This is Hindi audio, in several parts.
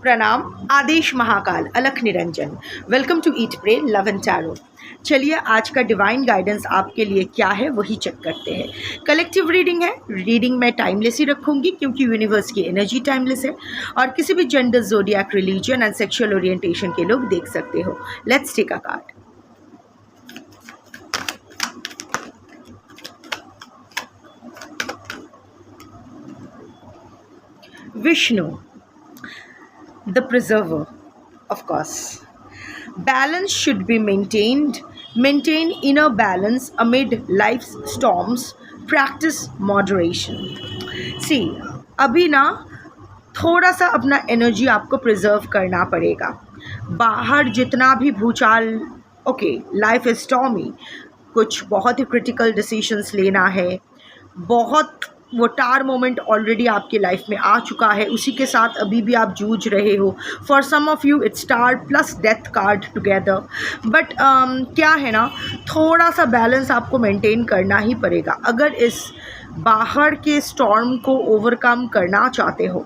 प्रणाम। आदेश महाकाल, अलख निरंजन। Welcome to eat pray love and tarot. चलिए आज का डिवाइन गाइडेंस आपके लिए क्या है वही चेक करते हैं। कलेक्टिव रीडिंग है, रीडिंग मैं टाइमलेस ही रखूंगी क्योंकि यूनिवर्स की एनर्जी टाइमलेस है और किसी भी gender, zodiac, religion and sexual orientation के लोग देख सकते हो। Let's take a card. Vishnu, the preserver, of course. Balance should be maintained. Maintain inner balance amid life's storms. Practice moderation. See, अभी ना थोड़ा सा अपना एनर्जी आपको प्रिजर्व करना पड़ेगा। बाहर जितना भी भूचाल, ओके, लाइफ इज स्टॉर्मी, कुछ बहुत ही क्रिटिकल डिसीजंस लेना है, बहुत वो टार मोमेंट ऑलरेडी आपकी लाइफ में आ चुका है, उसी के साथ अभी भी आप जूझ रहे हो। For some of you it's star plus death card together. But क्या है ना, थोड़ा सा बैलेंस आपको मेंटेन करना ही पड़ेगा अगर इस बाहर के स्टॉर्म को ओवरकम करना चाहते हो।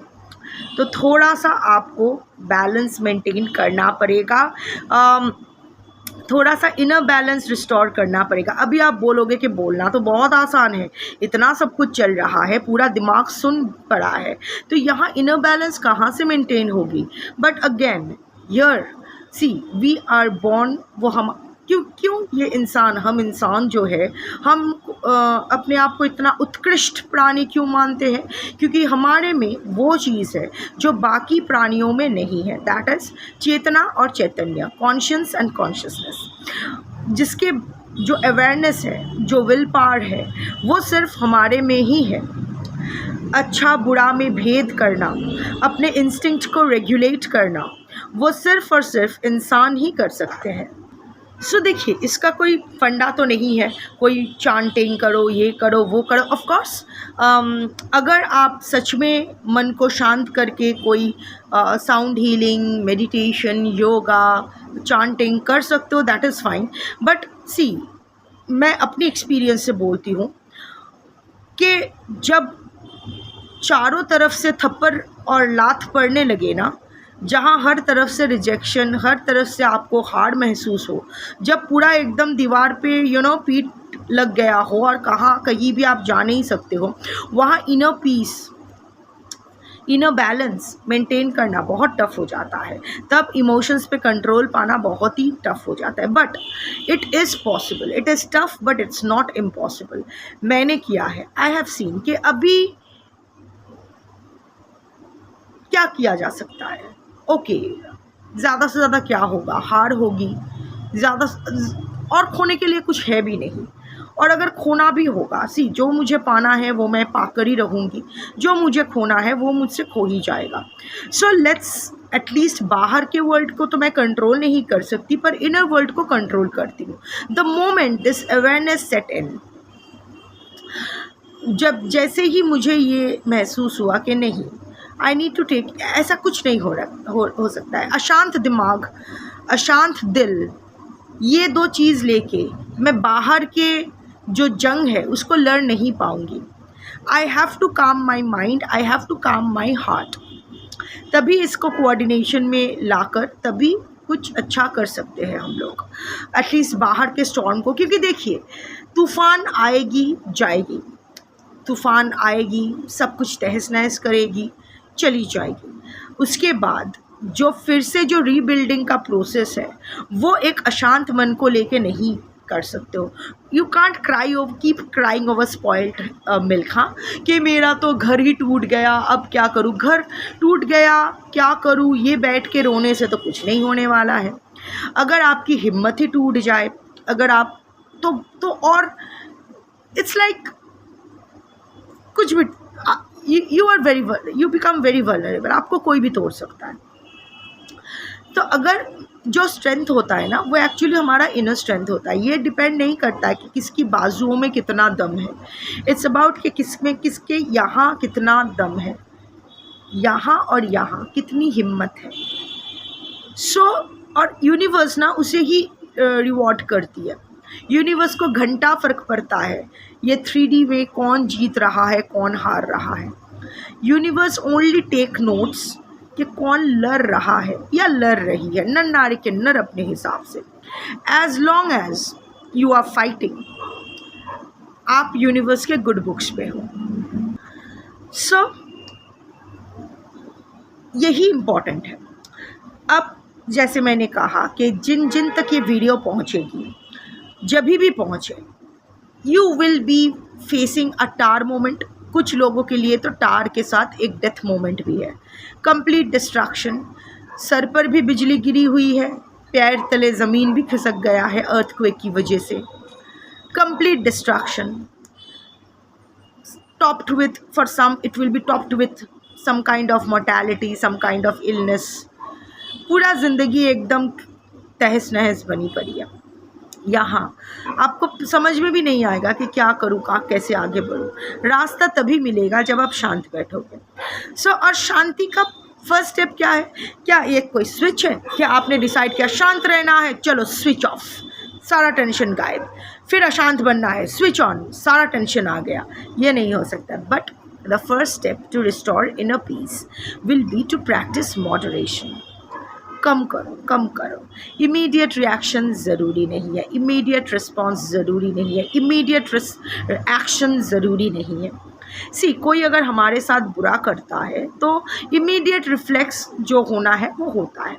तो थोड़ा सा आपको बैलेंस मेंटेन करना पड़ेगा, थोड़ा सा इनर बैलेंस रिस्टोर करना पड़ेगा। अभी आप बोलोगे कि बोलना तो बहुत आसान है, इतना सब कुछ चल रहा है, पूरा दिमाग सुन पड़ा है, तो यहाँ इनर बैलेंस कहाँ से मेंटेन होगी। But again here see we are born, वो हम क्यों ये इंसान, हम इंसान जो है, हम अपने आप को इतना उत्कृष्ट प्राणी क्यों मानते हैं? क्योंकि हमारे में वो चीज़ है जो बाकी प्राणियों में नहीं है, दैट इज़ चेतना और चैतन्य, कॉन्शियस एंड कॉन्शियसनेस। जिसके जो अवेयरनेस है, जो विल पावर है, वो सिर्फ हमारे में ही है। अच्छा बुरा में भेद करना, अपने इंस्टिंक्ट को रेगुलेट करना, वो सिर्फ और सिर्फ इंसान ही कर सकते हैं। सो देखिए, इसका कोई फंडा तो नहीं है, कोई चांटिंग करो, ये करो, वो करो। ऑफ कोर्स अगर आप सच में मन को शांत करके कोई sound healing, meditation, yoga, chanting कर सकते हो, दैट इज़ फाइन। बट सी, मैं अपनी एक्सपीरियंस से बोलती हूँ कि जब चारों तरफ से थप्पड़ और लात पड़ने लगे ना, जहाँ हर तरफ से रिजेक्शन, हर तरफ से आपको हार्ड महसूस हो, जब पूरा एकदम दीवार पे पीठ लग गया हो और कहीं भी आप जा नहीं सकते हो, वहाँ inner peace, inner balance maintain करना बहुत टफ हो जाता है। तब इमोशंस पे कंट्रोल पाना बहुत ही टफ हो जाता है। But it is possible, it is tough but it's not impossible. मैंने किया है, आई हैव सीन कि अभी क्या किया जा सकता है। ओके, ज़्यादा से ज़्यादा क्या होगा, हार होगी ज़्यादा, और खोने के लिए कुछ है भी नहीं। और अगर खोना भी होगा, सी, जो मुझे पाना है वो मैं पाकर ही रहूँगी, जो मुझे खोना है वो मुझसे खो ही जाएगा। सो लेट्स एटलीस्ट बाहर के वर्ल्ड को तो मैं कंट्रोल नहीं कर सकती, पर इनर वर्ल्ड को कंट्रोल करती हूँ। The moment this awareness set in, जब जैसे ही मुझे ये महसूस हुआ कि नहीं, आई नीड टू टेक, ऐसा कुछ नहीं हो सकता है। अशांत दिमाग, अशांत दिल, ये दो चीज़ लेके मैं बाहर के जो जंग है उसको लड़ नहीं पाऊँगी। आई have to calm my mind, I have to calm my heart. तभी इसको कोऑर्डिनेशन में लाकर तभी कुछ अच्छा कर सकते हैं हम लोग, एटलीस्ट बाहर के स्टॉर्म को। क्योंकि देखिए, तूफ़ान आएगी जाएगी, तूफ़ान आएगी, सब कुछ तहस नहस करेगी, चली जाएगी। उसके बाद जो फिर से जो रीबिल्डिंग का प्रोसेस है, वो एक अशांत मन को लेके नहीं कर सकते हो। You can't cry over, keep crying over spoiled milk. हाँ, कि मेरा तो घर ही टूट गया, अब क्या करूँ, घर टूट गया क्या करूँ, ये बैठ के रोने से तो कुछ नहीं होने वाला है। अगर आपकी हिम्मत ही टूट जाए, अगर आप तो और इट्स लाइक कुछ भी, यू बिकम वेरी वल्नरेबल, आपको कोई भी तोड़ सकता है। तो अगर जो स्ट्रेंथ होता है ना, वो एक्चुअली हमारा इनर स्ट्रेंथ होता है। ये डिपेंड नहीं करता है कि किसकी बाजुओं में कितना दम है, इट्स अबाउट कि किसके यहाँ कितना दम है, यहाँ और यहाँ कितनी हिम्मत है। सो और यूनिवर्स ना उसे ही रिवॉर्ड करती है। यूनिवर्स को घंटा फ़र्क पड़ता है ये 3D में कौन जीत रहा है, कौन हार रहा है। यूनिवर्स ओनली टेक नोट्स कि कौन लड़ रहा है या लड़ रही है, नर नारी के नर अपने हिसाब से। As long as you are fighting, आप यूनिवर्स के गुड बुक्स पे हो। सो यही इम्पॉर्टेंट है। अब जैसे मैंने कहा कि जिन जिन तक ये वीडियो पहुंचेगी, जब भी पहुंचे, you will be facing a tar moment. कुछ लोगों के लिए तो टार के साथ एक डेथ मोमेंट भी है, कंप्लीट डिस्ट्रक्शन। सर पर भी बिजली गिरी हुई है, पैर तले ज़मीन भी खिसक गया है अर्थक्वेक की वजह से, complete destruction. Topped with, for some it will be topped with some kind of mortality, some kind of illness. पूरा ज़िंदगी एकदम तहस नहस बनी पड़ी है। यहाँ आपको समझ में भी नहीं आएगा कि क्या करूँ, कैसे आगे बढ़ूँ। रास्ता तभी मिलेगा जब आप शांत बैठोगे। और शांति का फर्स्ट स्टेप क्या है? क्या एक कोई स्विच है? क्या आपने डिसाइड किया शांत रहना है, चलो स्विच ऑफ, सारा टेंशन गायब। फिर अशांत बनना है, स्विच ऑन, सारा टेंशन आ गया। ये नहीं हो सकता। But the first step to restore inner peace will be to practise moderation. कम करो, कम करो। इमीडिएट रिएक्शन ज़रूरी नहीं है, इमीडिएट रिस्पॉन्स ज़रूरी नहीं है, इमीडिएट एक्शन ज़रूरी नहीं है। कोई अगर हमारे साथ बुरा करता है तो इमीडिएट रिफ्लेक्स जो होना है वो होता है।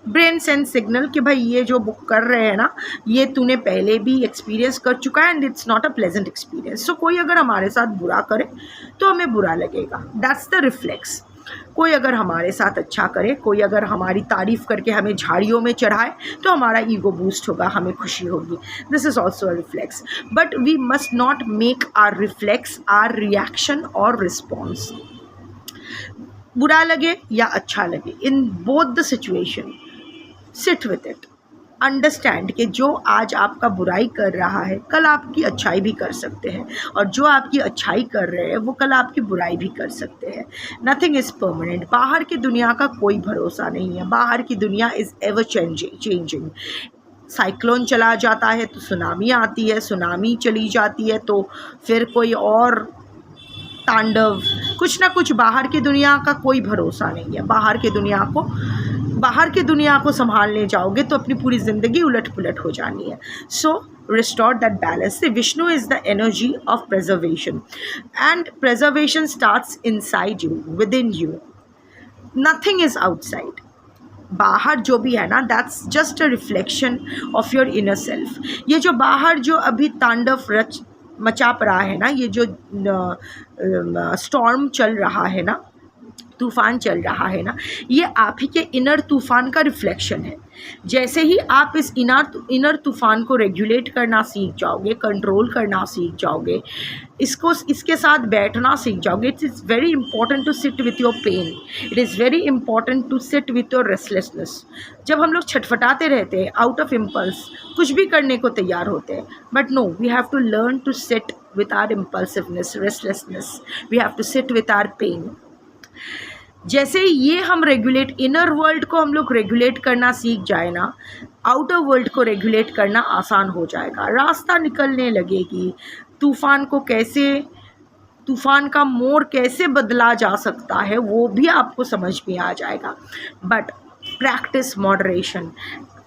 ब्रेन सेंस सिग्नल कि भाई ये जो बुक कर रहे हैं ना, ये तूने पहले भी एक्सपीरियंस कर चुका है and it's not a pleasant experience. कोई अगर हमारे साथ बुरा करे तो हमें बुरा लगेगा, दैट्स द रिफ्लेक्स। कोई अगर हमारे साथ अच्छा करे, कोई अगर हमारी तारीफ़ करके हमें झाड़ियों में चढ़ाए तो हमारा ईगो बूस्ट होगा, हमें खुशी होगी। This is also a reflex, but we must not make our reflex our reaction और रिस्पॉन्स। बुरा लगे या अच्छा लगे, in both the situation sit with it, understand कि जो आज आपका बुराई कर रहा है कल आपकी अच्छाई भी कर सकते हैं, और जो आपकी अच्छाई कर रहे हैं वो कल आपकी बुराई भी कर सकते हैं। Nothing is permanent. बाहर की दुनिया का कोई भरोसा नहीं है, बाहर की दुनिया इज़ एवर चेंजिंग। साइक्लोन चला जाता है तो सुनामी आती है, सुनामी चली जाती है तो फिर कोई और तांडव, कुछ ना कुछ। बाहर की दुनिया का कोई भरोसा नहीं है। बाहर की दुनिया को संभालने जाओगे तो अपनी पूरी ज़िंदगी उलट पुलट हो जानी है। So restore that balance. Vishnu is the energy of preservation and preservation starts inside you, within you, nothing is outside. बाहर जो भी है ना, that's just a reflection of your inner self. ये जो बाहर जो अभी तांडव मचा पड़ा है ना, ये जो स्टॉर्म चल रहा है ना, तूफ़ान चल रहा है ना, ये आप ही के इनर तूफ़ान का रिफ्लेक्शन है। जैसे ही आप इस इनर तूफ़ान को रेगुलेट करना सीख जाओगे, कंट्रोल करना सीख जाओगे, इसके साथ बैठना सीख जाओगे। It is very important to sit with your pain, it is very important to sit with your restlessness. जब हम लोग छटफटाते रहते हैं आउट ऑफ इम्पल्स, कुछ भी करने को तैयार होते हैं, but no, we have to learn to sit with our impulsiveness, restlessness, we have to sit with our pain. जैसे ये हम रेगुलेट, इनर वर्ल्ड को हम लोग रेगुलेट करना सीख जाए ना, आउटर वर्ल्ड को रेगुलेट करना आसान हो जाएगा। रास्ता निकलने लगेगी। तूफ़ान का मोड़ कैसे बदला जा सकता है वो भी आपको समझ में आ जाएगा। But practice moderation.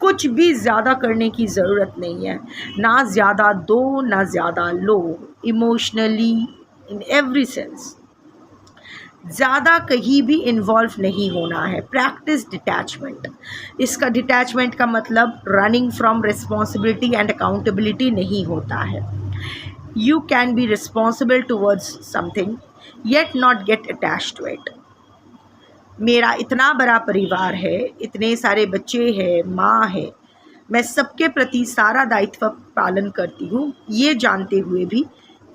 कुछ भी ज़्यादा करने की ज़रूरत नहीं है, ना ज़्यादा दो ना ज़्यादा लो, इमोशनली इन एवरी सेंस। ज़्यादा कहीं भी इन्वॉल्व नहीं होना है। Practice detachment. इसका डिटैचमेंट का मतलब running from responsibility and accountability नहीं होता है। You can be responsible towards something yet not get attach to it. मेरा इतना बड़ा परिवार है, इतने सारे बच्चे हैं, माँ है, मैं सबके प्रति सारा दायित्व पालन करती हूँ, ये जानते हुए भी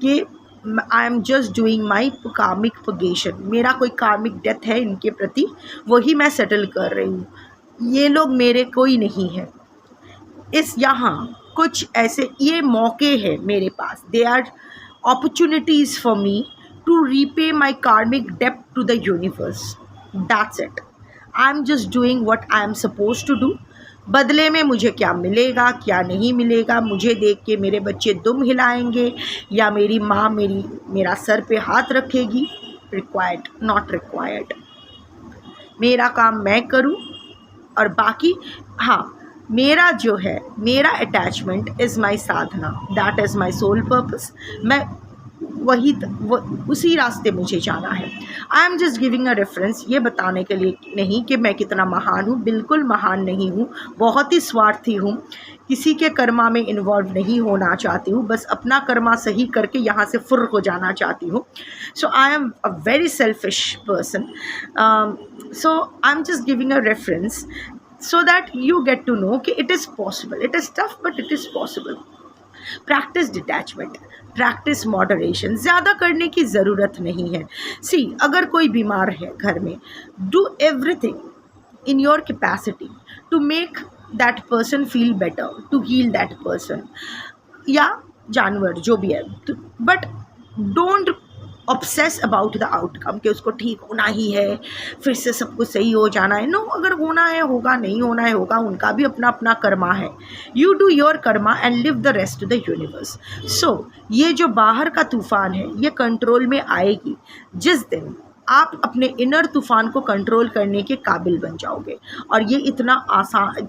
कि आई एम जस्ट डूइंग माई कार्मिक पगेशन। मेरा कोई कार्मिक डेथ है इनके प्रति, वही मैं सेटल कर रही हूँ। ये लोग मेरे कोई नहीं है। यहाँ कुछ ऐसे ये मौके हैं मेरे पास, they are opportunities for me to repay my karmic डेब्ट to the universe. That's it. I am just doing what I am suppose to do. बदले में मुझे क्या मिलेगा क्या नहीं मिलेगा, मुझे देख के मेरे बच्चे दुम हिलाएंगे या मेरी माँ मेरा सर पे हाथ रखेगी, रिक्वायर्ड नॉट रिक्वायर्ड। मेरा काम मैं करूं और बाकी, हाँ, मेरा जो है, मेरा attachment is my sadhana, that is my soul purpose. मैं उसी रास्ते मुझे जाना है। I am just giving a reference, ये बताने के लिए नहीं कि मैं कितना महान हूँ, बिल्कुल महान नहीं हूँ, बहुत ही स्वार्थी हूँ, किसी के कर्मा में इन्वॉल्व नहीं होना चाहती हूँ, बस अपना कर्मा सही करके यहाँ से फुर्र हो जाना चाहती हूँ। So I am a very selfish person, so I am just giving a reference so that you get to know कि it is possible, it is tough but it is possible। Practice detachment, practice moderation, ज़्यादा करने की ज़रूरत नहीं है। सी, अगर कोई बीमार है घर में, do everything in your capacity to make that person feel better, to heal that person, या जानवर जो भी है, but don't obsess about the outcome कि उसको ठीक होना ही है, फिर से सब कुछ सही हो जाना है। नो, अगर होना है होगा, नहीं होना है होगा, उनका भी अपना अपना कर्मा है। You do your karma and leave the rest to the universe. So ये जो बाहर का तूफ़ान है, ये कंट्रोल में आएगी जिस दिन आप अपने इनर तूफ़ान को कंट्रोल करने के काबिल बन जाओगे। और ये इतना आसान,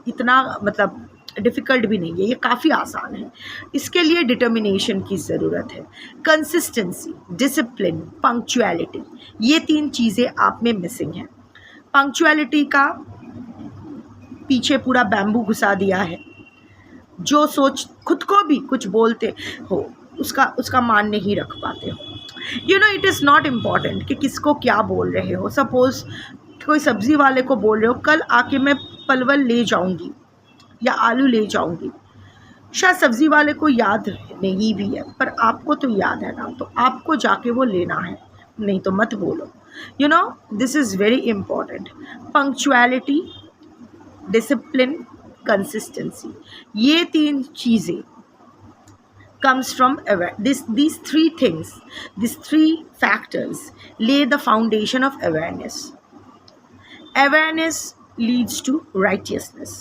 इतना मतलब डिफ़िकल्ट भी नहीं है, ये काफ़ी आसान है। इसके लिए डिटर्मिनेशन की ज़रूरत है, कंसिस्टेंसी, डिसिप्लिन, पंक्चुअलिटी, ये 3 चीज़ें आप में मिसिंग हैं। पंक्चुअलिटी का पीछे पूरा बैम्बू घुसा दिया है। जो सोच खुद को भी कुछ बोलते हो उसका मान नहीं रख पाते हो। You know, it is not important कि किसको क्या बोल रहे हो। सपोज़ कोई सब्ज़ी वाले को बोल रहे हो, कल आके मैं पलवल ले जाऊंगी या आलू ले जाऊंगी, शायद सब्ज़ी वाले को याद नहीं भी है, पर आपको तो याद है ना, तो आपको जाके वो लेना है, नहीं तो मत बोलो। You know, this is very important. Punctuality, discipline, consistency, ये 3 चीज़ें comes from these 3 things, these 3 factors lay the foundation of awareness. Awareness leads to righteousness,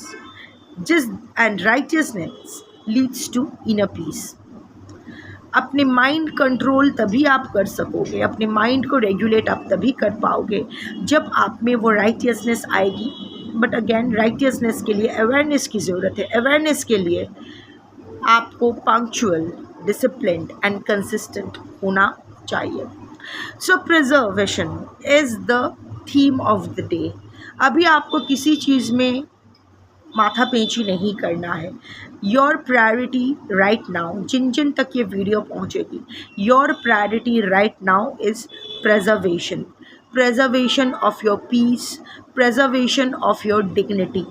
and righteousness leads to inner peace. अपने माइंड कंट्रोल तभी आप कर सकोगे, अपने माइंड को रेगुलेट आप तभी कर पाओगे जब आप में वो राइटियसनेस आएगी। बट अगेन, राइटियसनेस के लिए अवेयरनेस की ज़रूरत है। अवेयरनेस के लिए आपको पंक्चुअल, डिसिप्लिन्ड एंड कंसिस्टेंट होना चाहिए। So preservation is the theme of the day. अभी आपको किसी चीज़ में माथा पेंची नहीं करना है। योर प्रायोरिटी राइट नाउ, जिन जिन तक ये वीडियो पहुँचेगी, your priority right now is preservation, preservation of your peace, preservation of your dignity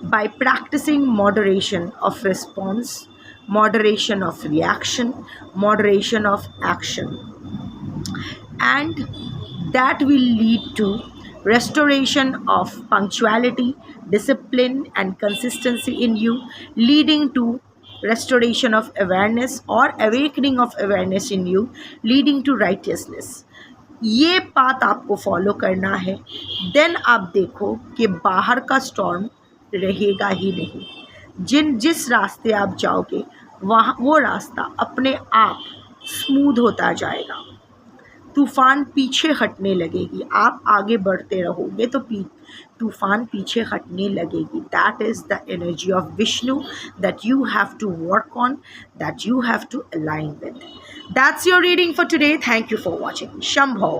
by practicing moderation of response, moderation of reaction, moderation of action, and that will lead to restoration of punctuality, discipline and consistency in you, leading to restoration of awareness or awakening of awareness in you, leading to righteousness। ये पाथ आपको फॉलो करना है। देन आप देखो कि बाहर का स्टॉर्म रहेगा ही नहीं। जिस रास्ते आप जाओगे, वहाँ वो रास्ता अपने आप स्मूथ होता जाएगा। तूफ़ान पीछे हटने लगेगी, आप आगे बढ़ते रहोगे तो तूफ़ान पीछे हटने लगेगी। That is the energy of Vishnu that you have to work on, that you have to align with. That's your reading for today. Thank you for watching. Shambho.